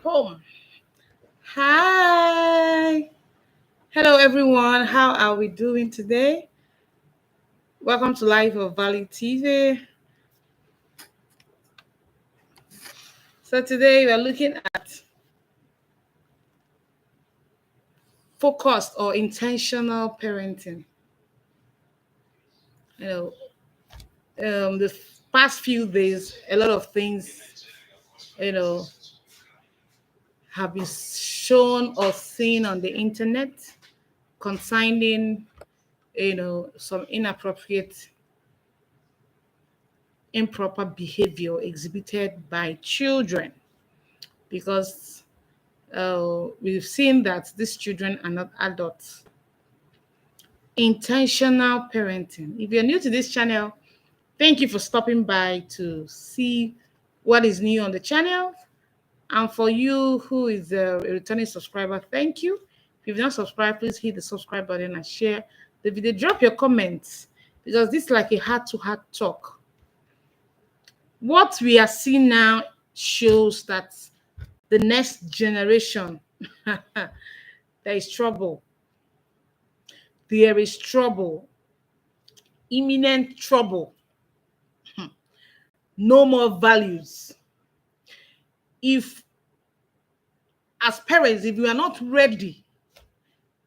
Home. Hi. Hello, everyone. How are we doing today? Welcome to Life of Valley TV. So today we are looking at focused or intentional parenting. You know, the past few days, a lot of things, you know, have been shown or seen on the internet concerning, some improper behavior exhibited by children because we've seen that these children are not adults. Intentional parenting. If you're new to this channel, thank you for stopping by to see what is new on the channel. And for you who is a returning subscriber, thank you. If you've not subscribed, please hit the subscribe button and share the video. Drop your comments because this is like a heart-to-heart talk. What we are seeing now shows that the next generation, there is trouble. There is trouble, imminent trouble. No more values. If, as parents, if we are not ready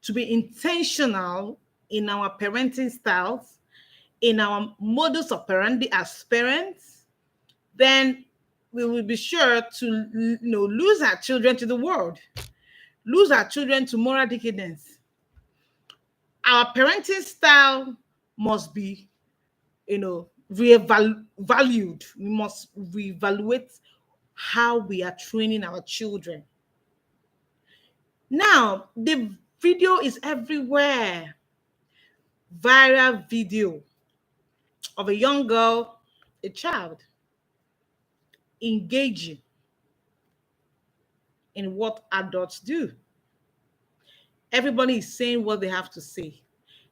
to be intentional in our parenting styles, in our modus operandi as parents, then we will be sure to lose our children to the world, lose our children to moral decadence. Our parenting style must be, valued. We must reevaluate how we are training our children. Now, the video is everywhere. Viral video of a young girl, a child, engaging in what adults do. Everybody is saying what they have to say.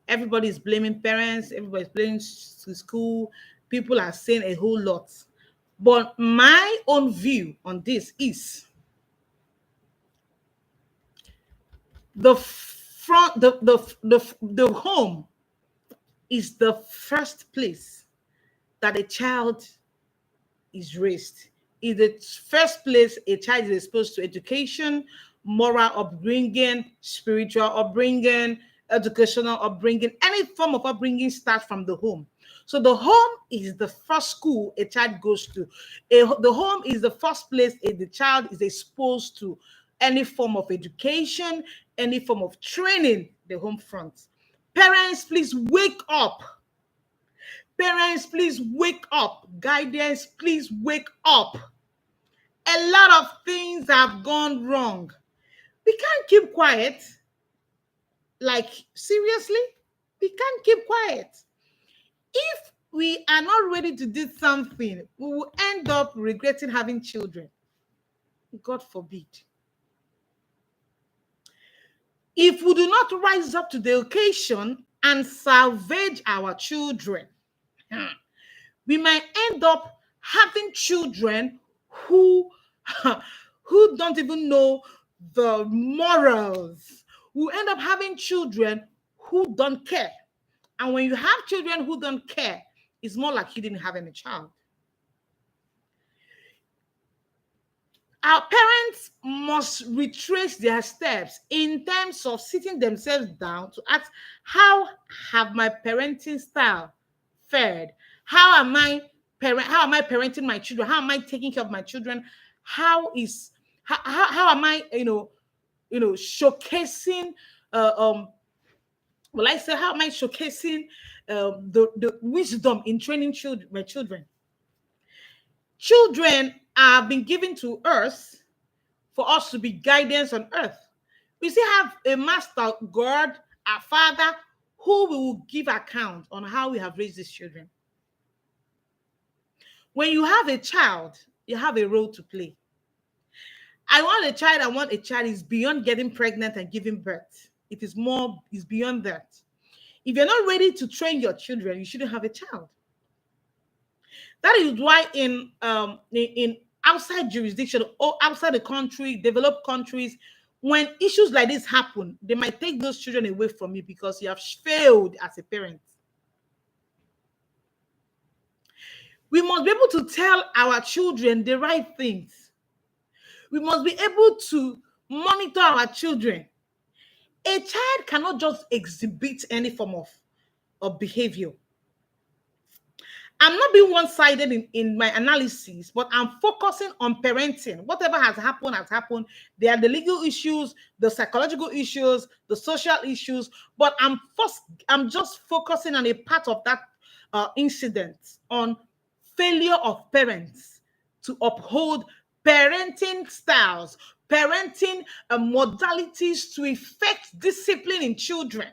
Everybody is blaming parents. Everybody's blaming school. People are saying a whole lot. But my own view on this is the home is the first place that a child is raised. Is the first place a child is exposed to education, moral upbringing, spiritual upbringing, educational upbringing. Any form of upbringing starts from the home. So the home is the first school a child goes to. The home is the first place the child is exposed to any form of education, any form of training, the home front. Parents, please wake up. Parents, please wake up. Guidance, please wake up. A lot of things have gone wrong. We can't keep quiet. Like, seriously? We can't keep quiet. If we are not ready to do something, we will end up regretting having children. God forbid. If we do not rise up to the occasion and salvage our children, we might end up having children who don't even know the morals. We end up having children who don't care. And when you have children who don't care, it's more like you didn't have any child. Our parents must retrace their steps in terms of sitting themselves down to ask, how have my parenting style fared? How am I parenting my children? How am I taking care of my children? How am I, showcasing how am I showcasing the wisdom in training my children? Children are being given to earth for us to be guidance on earth. We still have a master, God, our Father, who we will give account on how we have raised these children. When you have a child, you have a role to play. I want a child is beyond getting pregnant and giving birth. It's beyond that. If you're not ready to train your children, you shouldn't have a child. That is why in outside jurisdiction or outside the country, developed countries, when issues like this happen, they might take those children away from you because you have failed as a parent. We must be able to tell our children the right things. We must be able to monitor our children. A child cannot just exhibit any form of behavior. I'm not being one-sided in my analysis, but I'm focusing on parenting. Whatever has happened has happened. There are the legal issues, the psychological issues, the social issues, but I'm just focusing on a part of that incident, on failure of parents to uphold parenting styles, parenting modalities to effect discipline in children.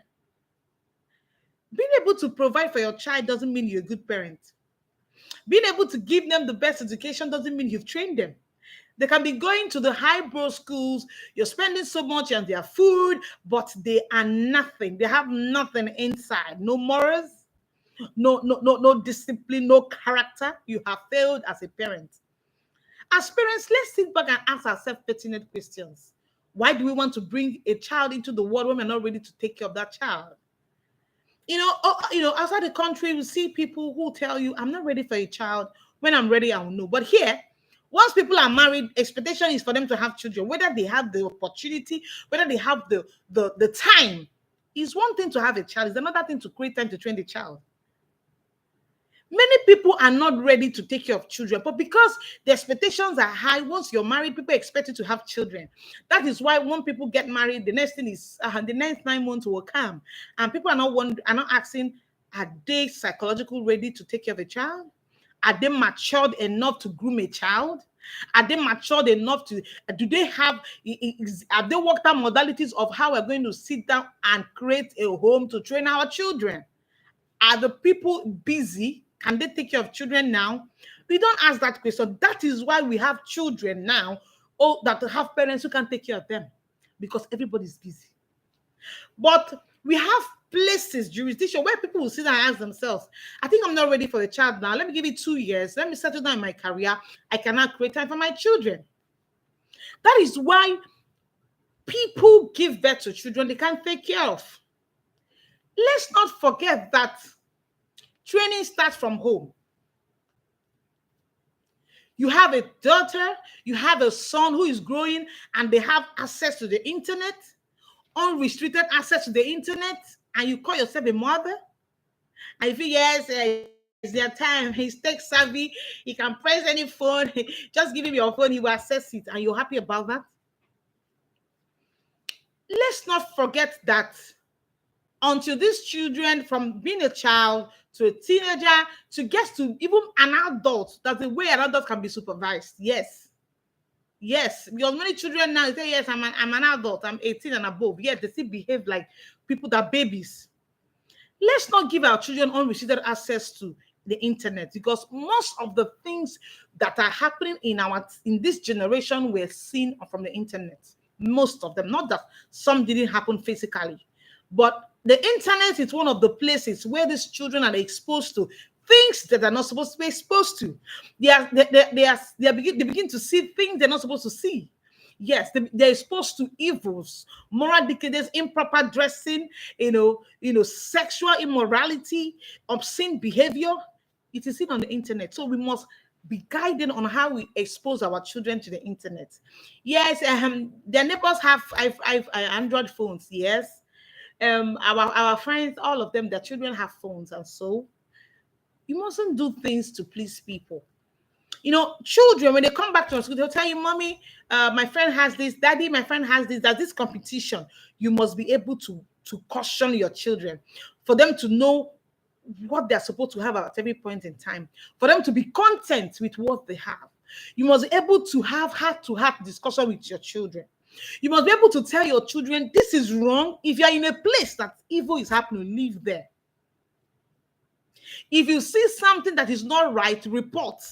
Being able to provide for your child doesn't mean you're a good parent. Being able to give them the best education doesn't mean you've trained them. They can be going to the highbrow schools, you're spending so much on their food, but they are nothing. They have nothing inside. No morals, no discipline, no character. You have failed as a parent. As parents, let's sit back and ask ourselves pertinent questions. Why do we want to bring a child into the world when we're not ready to take care of that child? Outside the country, we see people who tell you, I'm not ready for a child. When I'm ready, I will know. But here, once people are married, expectation is for them to have children, whether they have the opportunity, whether they have the time. Is one thing to have a child, it's another thing to create time to train the child. Many people are not ready to take care of children, but because the expectations are high, once you're married, people expect you to have children. That is why when people get married, the next thing is the next 9 months will come, and people are not asking, are they psychologically ready to take care of a child? Are they matured enough to groom a child? Are they matured enough to? Do they have? Have they worked out modalities of how we're going to sit down and create a home to train our children? Are the people busy? Can they take care of children now? We don't ask that question. That is why we have children now, that have parents who can take care of them, because everybody's busy. But we have places, jurisdiction, where people will sit and ask themselves, I think I'm not ready for a child now. Let me give it 2 years. Let me settle down in my career. I cannot create time for my children. That is why people give birth to children they can't take care of. Let's not forget that training starts from home. You have a daughter, you have a son who is growing, and they have access to the internet, unrestricted access to the internet, and you call yourself a mother? And you feel, yes, it's their time. He's tech savvy. He can press any phone. Just give him your phone, he will access it, and you're happy about that? Let's not forget that until these children, from being a child to a teenager to get to even an adult, that's the way an adult can be supervised. Yes, because many children now say, yes, I'm an adult, I'm 18 and above, yet they still behave like people that are babies. Let's not give our children unrestricted access to the internet, because most of the things that are happening in this generation were seen from the internet. Most of them, not that some didn't happen physically, but the internet is one of the places where these children are exposed to things that they're not supposed to be exposed to. They begin to see things they're not supposed to see. Yes, they're exposed to evils, moral decadence, improper dressing, sexual immorality, obscene behavior. It is seen on the internet. So we must be guided on how we expose our children to the internet. Yes, their neighbors have Android phones. Yes. Our friends, all of them, their children have phones, and so you mustn't do things to please people. Children, when they come back to school, they'll tell you, Mommy, my friend has this, Daddy, my friend has this, there's this competition. You must be able to caution your children, for them to know what they're supposed to have at every point in time, for them to be content with what they have. You must be able to have heart-to-heart discussion with your children. You must be able to tell your children, this is wrong. If you're in a place that evil is happening, live there. If you see something that is not right, report.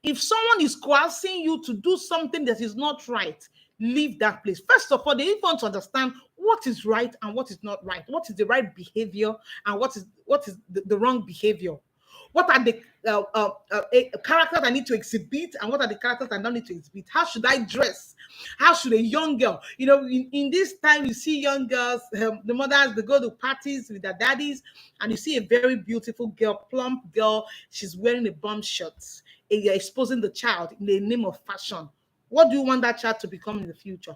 If someone is coercing you to do something that is not right, leave that place. First of all, they even want to understand what is right and what is not right, what is the right behavior and what is the wrong behavior. What are the characters I need to exhibit, and what are the characters I don't need to exhibit? How should I dress? How should a young girl, in this time, you see young girls, the mothers, they go to parties with their daddies, and you see a very beautiful girl, plump girl, she's wearing a bum shirt, and you're exposing the child in the name of fashion. What do you want that child to become in the future?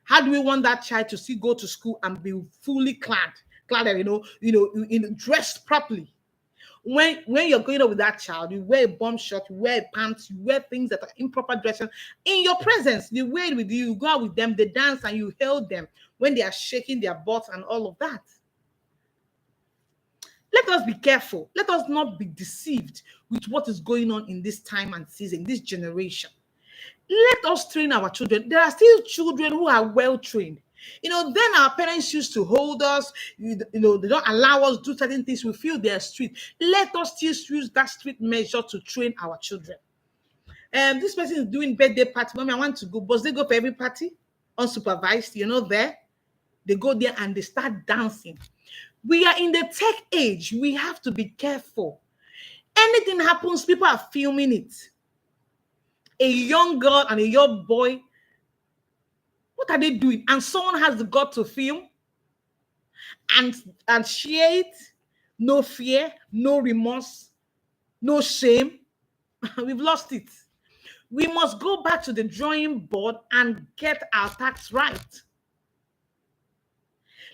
How do we want that child to see go to school and be fully clad, dressed properly? When you're going out with that child, you wear a bum shirt, you wear pants, you wear things that are improper dressing in your presence. You wear it with you, you go out with them, they dance and you hail them when they are shaking their butts and all of that. Let us be careful. Let us not be deceived with what is going on in this time and season, this generation. Let us train our children. There are still children who are well trained. Then our parents used to hold us, they don't allow us to do certain things. We feel they're strict. Let us still use that strict measure to train our children. This person is doing birthday party. Mommy, I want to go. But they go for every party unsupervised, there. They go there and they start dancing. We are in the tech age. We have to be careful. Anything happens, people are filming it. A young girl and a young boy, what are they doing? And someone has the gut to film and share it. No fear, no remorse, no shame. We've lost it. We must go back to the drawing board and get our tax right.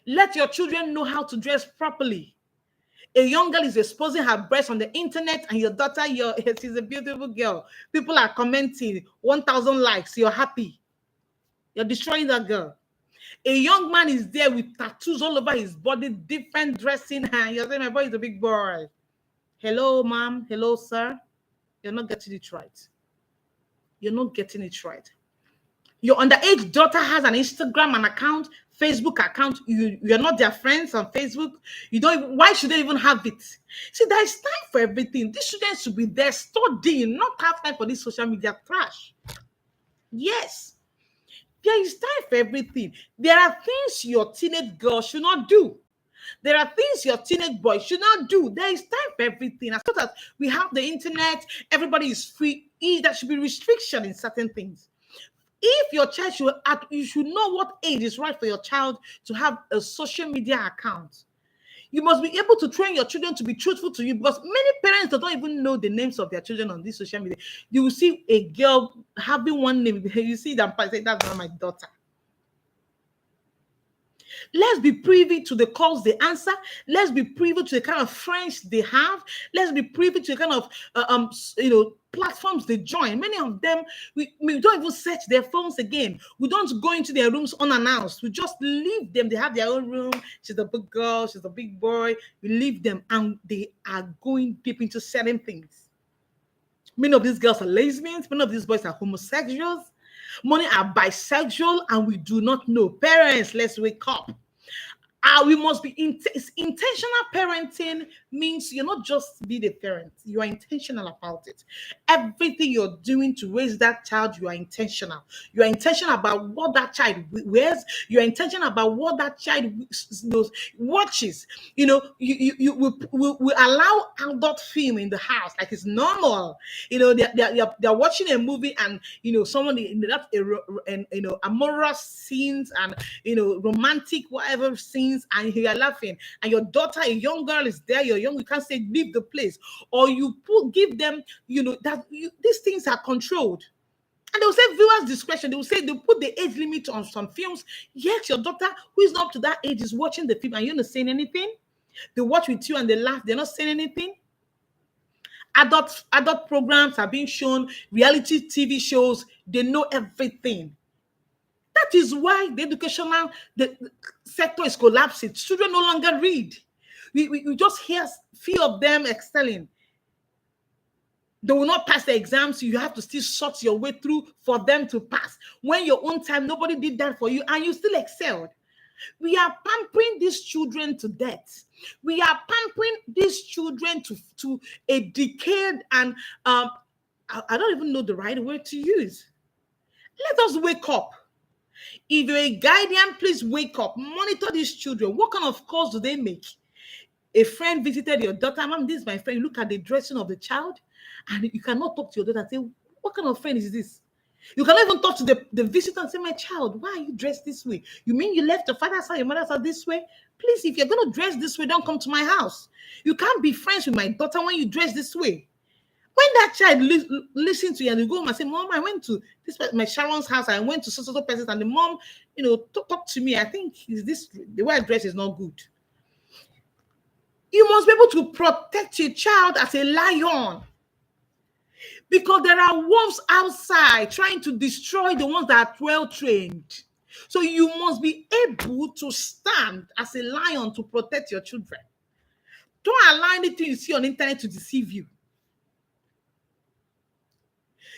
Let your children know how to dress properly. A young girl is exposing her breasts on the internet, and your daughter, she's a beautiful girl. People are commenting, 1,000 likes, you're happy. You're destroying that girl. A young man is there with tattoos all over his body, different dressing, and you're saying, my boy is a big boy. Hello, ma'am. Hello, sir. You're not getting it right. You're not getting it right. Your underage daughter has an Instagram account, Facebook account. You're not their friends on Facebook. Why should they even have it? See, there is time for everything. These students should be there studying, not have time for this social media trash. Yes. There is time for everything. There are things your teenage girl should not do. There are things your teenage boy should not do. There is time for everything. As soon as we have the internet, everybody is free. There should be restriction in certain things. If your child you should know what age is right for your child to have a social media account. You must be able to train your children to be truthful to you, because many parents don't even know the names of their children on this social media. You will see a girl having one name. You see them say, that's not my daughter. Let's be privy to the calls they answer. Let's be privy to the kind of friends they have. Let's be privy to the kind of platforms they join. Many of them, we don't even search their phones again. We don't go into their rooms unannounced. We just leave them. They have their own room. She's a big girl. She's a big boy. We leave them, and they are going deep into certain things. Many of these girls are lesbians. Many of these boys are homosexuals. Many are bisexual, and we do not know. Parents, let's wake up. We must be intentional. Parenting means you're not just be the parent, you are intentional about it. Everything you're doing to raise that child, you are intentional. You are intentional about what that child wears. You are intentional about what that child watches. You will allow adult film in the house like it's normal. They're watching a movie, and someone that's amorous scenes and romantic whatever scenes, and you are laughing, and your daughter, a young girl, is there. You're young, you can't say leave the place, or you give them these things are controlled. And they will say viewers discretion. They will say they put the age limit on some films. Yet your daughter, who is not up to that age, is watching the film, and you're not saying anything. They watch with you and they laugh. They're not saying anything. Adult programs are being shown, reality TV shows. They know everything. That is why the educational sector is collapsing. Children no longer read. We just hear few of them excelling. They will not pass the exams. You have to still sort your way through for them to pass. When your own time, nobody did that for you, and you still excelled. We are pampering these children to death. We are pampering these children to a decade, and I don't even know the right word to use. Let us wake up. If you're a guardian, please wake up. Monitor these children. What kind of calls do they make? A friend visited your daughter. Mom, this is my friend. Look at the dressing of the child. And you cannot talk to your daughter and say, what kind of friend is this? You cannot even talk to the visitor and say, my child, why are you dressed this way? You mean you left your father's house, your mother's house this way? Please, if you're going to dress this way, don't come to my house. You can't be friends with my daughter when you dress this way. When that child listens to you and you go home and say, Mom, I went to my Sharon's house, I went to so person, and the mom, talk to me. I think the way I dress is not good. You must be able to protect your child as a lion. Because there are wolves outside trying to destroy the ones that are well trained. So you must be able to stand as a lion to protect your children. Don't allow anything you see on the internet to deceive you.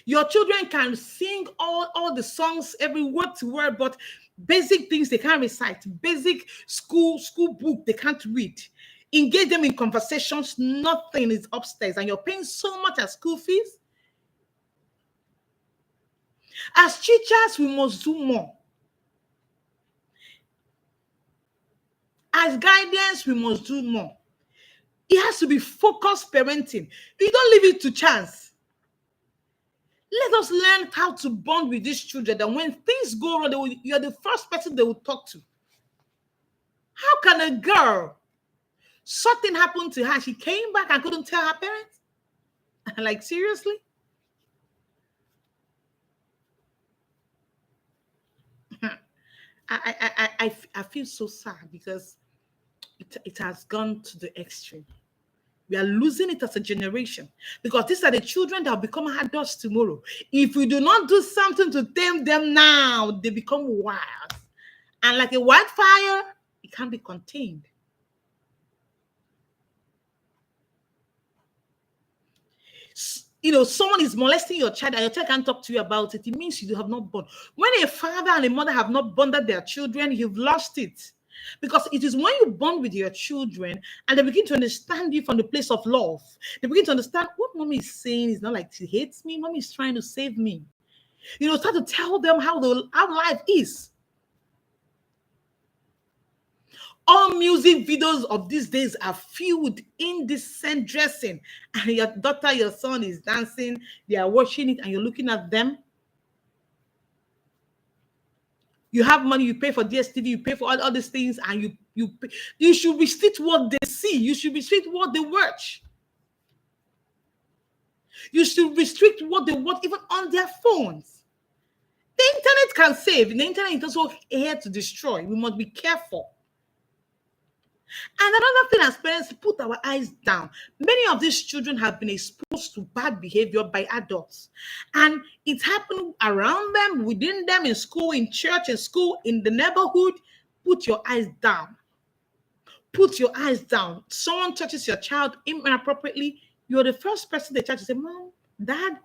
Your children can sing all the songs, every word to word, but basic things they can't recite. Basic school book they can't read. Engage them in conversations, nothing is upstairs, and you're paying so much as school fees. As teachers, we must do more. As guardians, we must do more. It has to be focused parenting. You don't leave it to chance. Let us learn how to bond with these children, that when things go wrong, you're the first person they will talk to. How can a girl, something happened to her, she came back and couldn't tell her parents? Like, seriously? I feel so sad because it has gone to the extreme. We are losing it as a generation because these are the children that will become adults tomorrow. If we do not do something to tame them now, they become wild. And like a wildfire, it can't be contained. Someone is molesting your child and your child can't talk to you about it. It means you have not bonded. When a father and a mother have not bonded their children, you've lost it. Because it is when you bond with your children and they begin to understand you from the place of love. They begin to understand what mommy is saying is not like she hates me. Mommy is trying to save me. Start to tell them how life is. All music videos of these days are filled with indecent dressing. And your daughter, your son is dancing. They are watching it and you're looking at them. You have money, you pay for DSTV, you pay for all these things, and you should restrict what they see. You should restrict what they watch. You should restrict what they watch, even on their phones. The internet can save. The internet is also here to destroy. We must be careful. And another thing, as parents, put our eyes down. Many of these children have been exposed to bad behavior by adults. And it's happening around them, within them, in school, in church, in school, in the neighborhood. Put your eyes down. Put your eyes down. Someone touches your child inappropriately, you're the first person they try to say, Mom, Dad,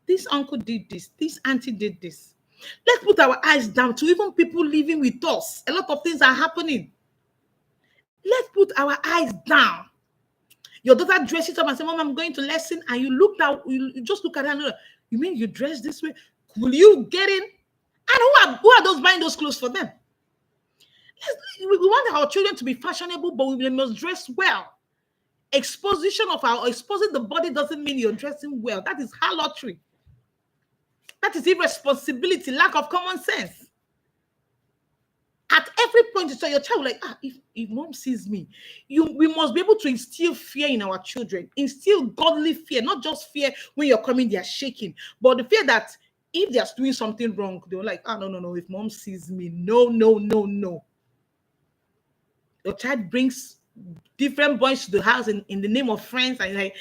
this uncle did this. This auntie did this. Let's put our eyes down to even people living with us. A lot of things are happening. Let's put our eyes down. Your daughter dresses up and says, Mom, I'm going to lesson. And you look down, you just look at her and go, you mean you dress this way? Will you get in? And who are those buying those clothes for them? We want our children to be fashionable, but we must dress well. Exposing the body doesn't mean you're dressing well. That is harlotry. That is irresponsibility, lack of common sense. At every point, so your child will like, if mom sees me, we must be able to instill fear in our children, instill godly fear, not just fear when you're coming, they're shaking, but the fear that if they're doing something wrong, they're like, no, if mom sees me, no. Your child brings different boys to the house in the name of friends, and you're like,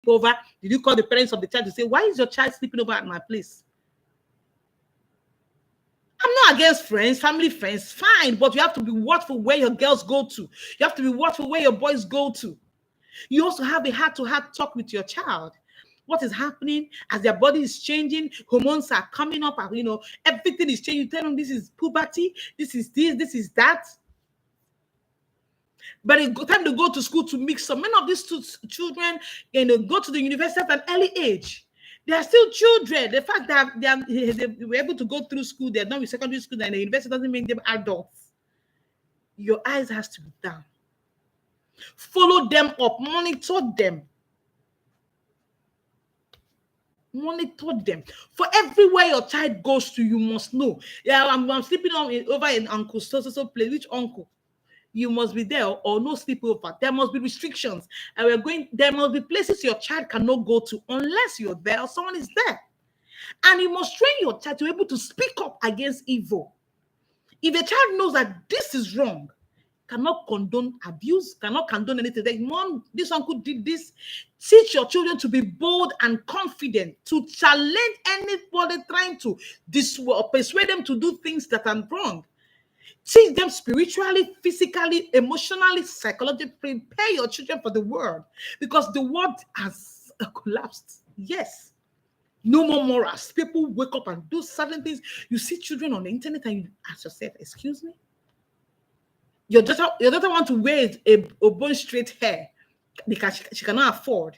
over. Did you call the parents of the child to say, why is your child sleeping over at my place? I'm not against friends, family friends, fine, but you have to be watchful where your girls go to. You have to be watchful where your boys go to. You also have a heart-to-heart talk with your child. What is happening as their body is changing, hormones are coming up, everything is changing. You tell them this is puberty, this is this is that. But it's time to go to school to mix up. Many of these children go to the university at an early age. They are still children. The fact that they were able to go through school, they're done with secondary school, and the university doesn't make them adults. Your eyes has to be down. Follow them up, monitor them. Monitor them. For everywhere your child goes to, you must know. Yeah, I'm sleeping over in Uncle so place. Which uncle? You must be there, or no sleepover. There must be restrictions. And there must be places your child cannot go to unless you're there or someone is there. And you must train your child to be able to speak up against evil. If a child knows that this is wrong, cannot condone abuse, cannot condone anything. Like, mom, this uncle did this. Teach your children to be bold and confident, to challenge anybody trying to persuade them to do things that are wrong. Teach them spiritually, physically, emotionally, psychologically. Prepare your children for the world, because the world has collapsed. Yes. No more morals. People wake up and do certain things. You see children on the internet and you ask yourself, excuse me? Your daughter wants to wear a bone straight hair because she cannot afford.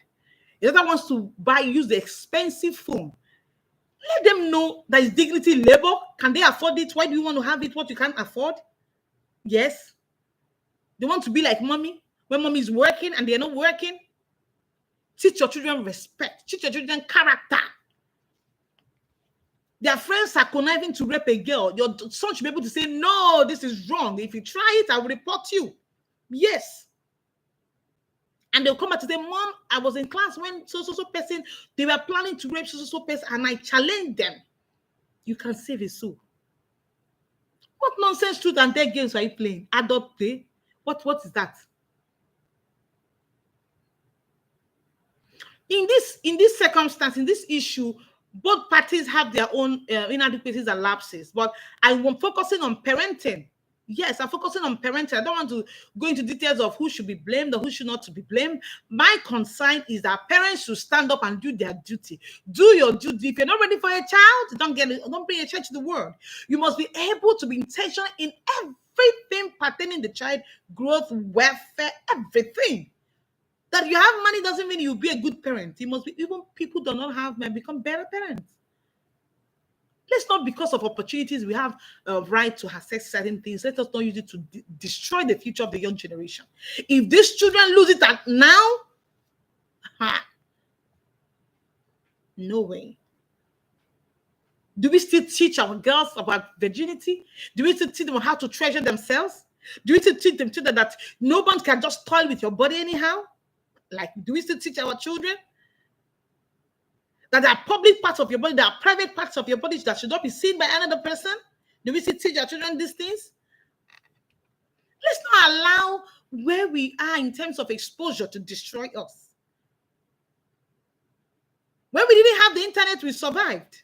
Your daughter wants to use the expensive phone. Let them know that it's dignity labor. Can they afford it? Why do you want to have it what you can't afford? Yes. They want to be like mommy when mommy is working and they're not working. Teach your children respect. Teach your children character. Their friends are conniving to rape a girl. Your son should be able to say, no, this is wrong. If you try it, I will report you. Yes. And they'll come back to say, Mom, I was in class when so person, they were planning to rape so person, and I challenged them. You can save a soul. What nonsense truth and dare games are you playing? Adult play? What is that? In this circumstance, in this issue, both parties have their own inadequacies and lapses, but I'm focusing on parenting. Yes, I'm focusing on parenting. I don't want to go into details of who should be blamed or who should not to be blamed. My concern is that parents should stand up and do their duty. Do your duty. If you're not ready for a child, don't bring a child to the world. You must be able to be intentional in everything pertaining to child growth, welfare, everything. That you have money doesn't mean you'll be a good parent. You must be, even people do not have money become better parents. Let's not, because of opportunities, we have a right to access certain things. Let us not use it to destroy the future of the young generation. If these children lose it now, no way. Do we still teach our girls about virginity? Do we still teach them how to treasure themselves? Do we still teach them that no one can just toy with your body anyhow? Like, do we still teach our children that there are public parts of your body, there are private parts of your body that should not be seen by another person? Do we still teach our children these things? Let's not allow where we are in terms of exposure to destroy us. When we didn't have the internet, we survived.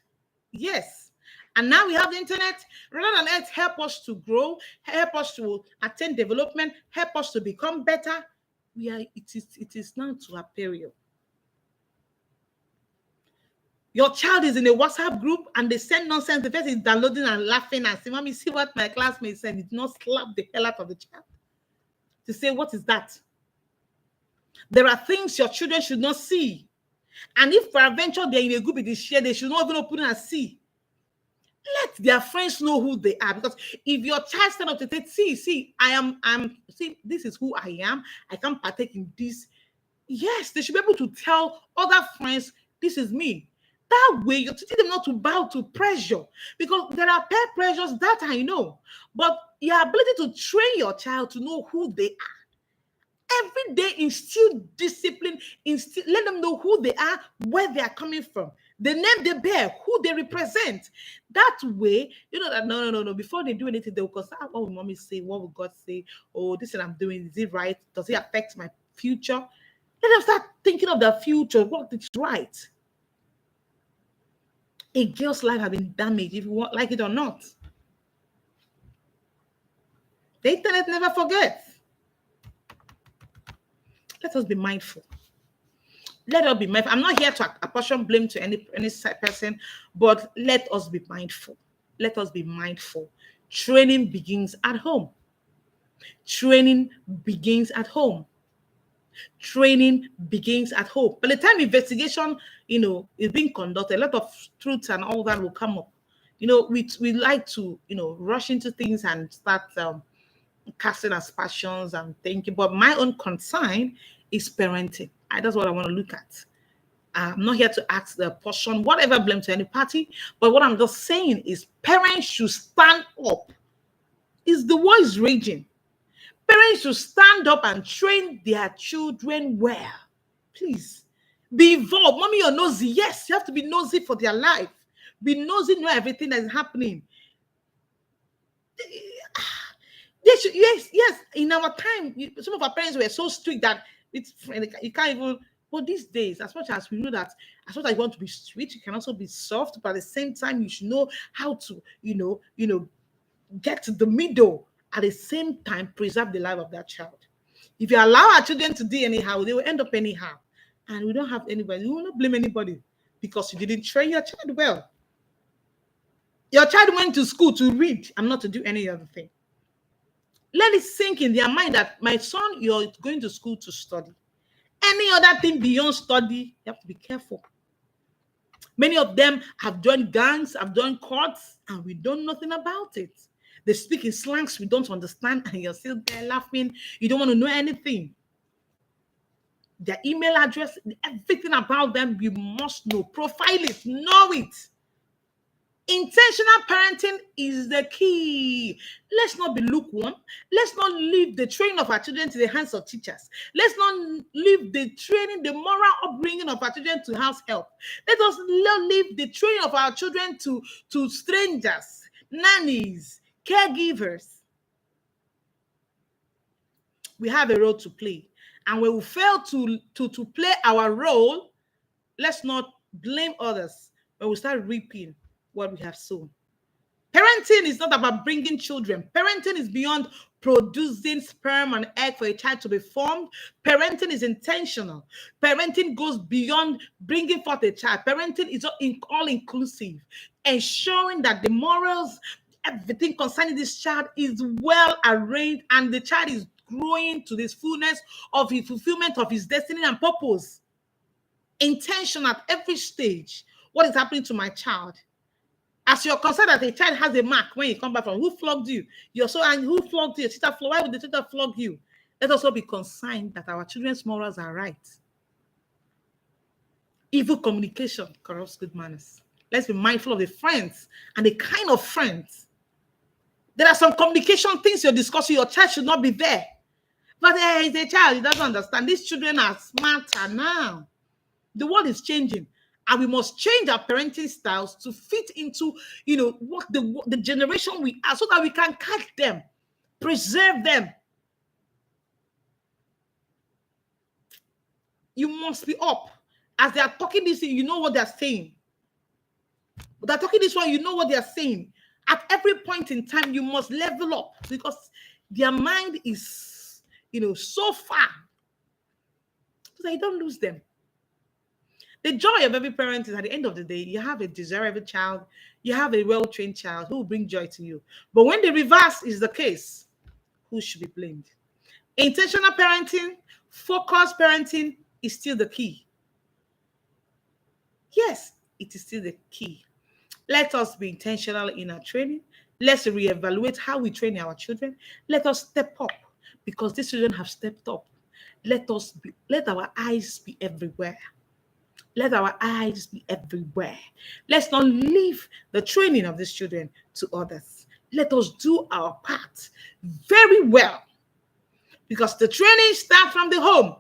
Yes. And now we have the internet. Rather than it help us to grow, help us to attain development, help us to become better, it is now to our peril. Your child is in a WhatsApp group and they send nonsense. The person is downloading and laughing and saying, Mommy, see what my classmate said. It did not slap the hell out of the child. To say, what is that? There are things your children should not see. And if peradventure they're in a group, it is shared, they should not even open and see. Let their friends know who they are. Because if your child stand up to say, see, this is who I am. I can partake in this. Yes, they should be able to tell other friends, this is me. That way, you're teaching them not to bow to pressure. Because there are peer pressures, that I know. But your ability to train your child to know who they are. Every day, instill discipline. Let them know who they are, where they are coming from. The name they bear, who they represent. That way, you know that no. Before they do anything, they will consider, what will mommy say? What will God say? Oh, this is what I'm doing. Is it right? Does it affect my future? Let them start thinking of the future. What is right? A girl's life has been damaged, if you want, like it or not. The internet never forgets. Let us be mindful. Let us be mindful. I'm not here to apportion blame to any person, but let us be mindful. Let us be mindful. Training begins at home. Training begins at home. Training begins at home. By the time investigation, is being conducted, a lot of truths and all that will come up. We like to, rush into things and start casting aspersions and thinking. But my own concern is parenting. That's what I want to look at. I'm not here to ask the portion, whatever blame to any party. But what I'm just saying is parents should stand up. Is the war is raging. Parents should stand up and train their children well. Please be involved. Mommy, you're nosy. Yes, you have to be nosy for their life. Be nosy, know everything that is happening. Yes. In our time, some of our parents were so strict that you can't even. But these days, as much as we know that, as much as you want to be sweet, you can also be soft. But at the same time, you should know how to, get to the middle. At the same time, preserve the life of that child. If you allow our children to do anyhow, they will end up anyhow. And we don't have anybody. We will not blame anybody because you didn't train your child well. Your child went to school to read and not to do any other thing. Let it sink in their mind that, my son, you're going to school to study. Any other thing beyond study, you have to be careful. Many of them have joined gangs, have joined courts, and we don't know nothing about it. They speak in slangs we don't understand, and you're still there laughing. You don't want to know anything. Their email address, everything about them, you must know. Profile it, know it. Intentional parenting is the key. Let's not be lukewarm. Let's not leave the training of our children to the hands of teachers. Let's not leave the training, the moral upbringing of our children to house help. Let us not leave the training of our children to strangers, nannies, caregivers. We have a role to play. And when we fail to play our role, let's not blame others when we start reaping what we have sown. Parenting is not about bringing children. Parenting is beyond producing sperm and egg for a child to be formed. Parenting is intentional. Parenting goes beyond bringing forth a child. Parenting is all inclusive, ensuring that the morals, everything concerning this child is well arranged and the child is growing to this fullness of his fulfillment of his destiny and purpose. Intention at every stage. What is happening to my child? As you're concerned that a child has a mark when you come back from, who flogged you? You're so angry. Who flogged you? Why would the teacher flog you? Let us all be concerned that our children's morals are right. Evil communication corrupts good manners. Let's be mindful of the friends and the kind of friends. There are some communication things you're discussing. Your child should not be there. But he's a child. He doesn't understand. These children are smarter now. The world is changing. And we must change our parenting styles to fit into, what the generation we are, so that we can catch them, preserve them. You must be up. As they are talking this, you know what they're saying. They're talking this one, you know what they're saying. At every point in time, you must level up because their mind is, so far. So that you don't lose them. The joy of every parent is at the end of the day, you have a desirable child, you have a well-trained child who will bring joy to you. But when the reverse is the case, who should be blamed? Intentional parenting, focused parenting is still the key. Yes, it is still the key. Let us be intentional in our training. Let's reevaluate how we train our children. Let us step up because these children have stepped up. Let our eyes be everywhere. Let our eyes be everywhere. Let's not leave the training of these children to others. Let us do our part very well. Because the training starts from the home.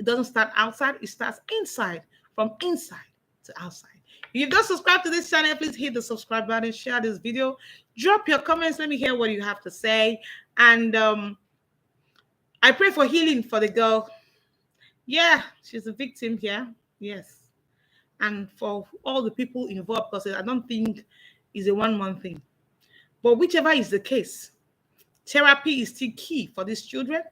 It doesn't start outside. It starts inside, from inside to outside. If you don't subscribe to this channel, please hit the subscribe button, share this video, drop your comments. Let me hear what you have to say. And I pray for healing for the girl. Yeah, she's a victim here. Yes. And for all the people involved, because I don't think it's a one-man thing. But whichever is the case, therapy is still key for these children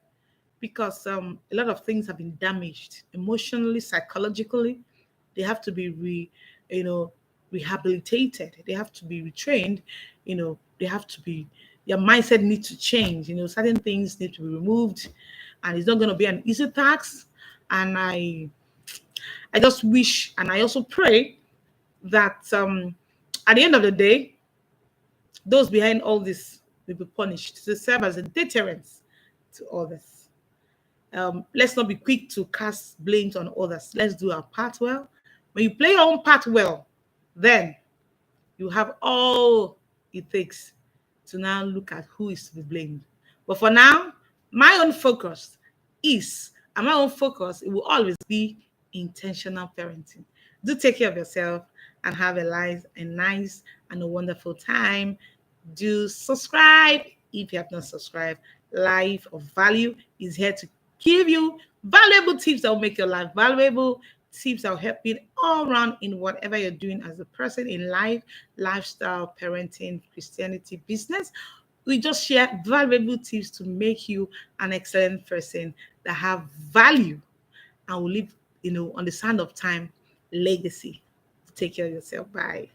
because a lot of things have been damaged emotionally, psychologically. They have to be rehabilitated. They have to be retrained. They have to be, their mindset needs to change. Certain things need to be removed, and it's not going to be an easy task. And I just wish, and I also pray that at the end of the day, those behind all this, will be punished to serve as a deterrent to others. Let's not be quick to cast blames on others. Let's do our part well. When you play your own part well, then you have all it takes to now look at who is to be blamed. But for now, my own focus and my own focus, it will always be intentional parenting. Do take care of yourself and have a nice and a wonderful time. Do subscribe if you have not subscribed. Life of Value is here to give you valuable tips that will make your life valuable, tips that will help you all around in whatever you're doing as a person in life, lifestyle, parenting, Christianity, business. We just share valuable tips to make you an excellent person that have value and will leave, on the sand of time legacy. Take care of yourself. Bye.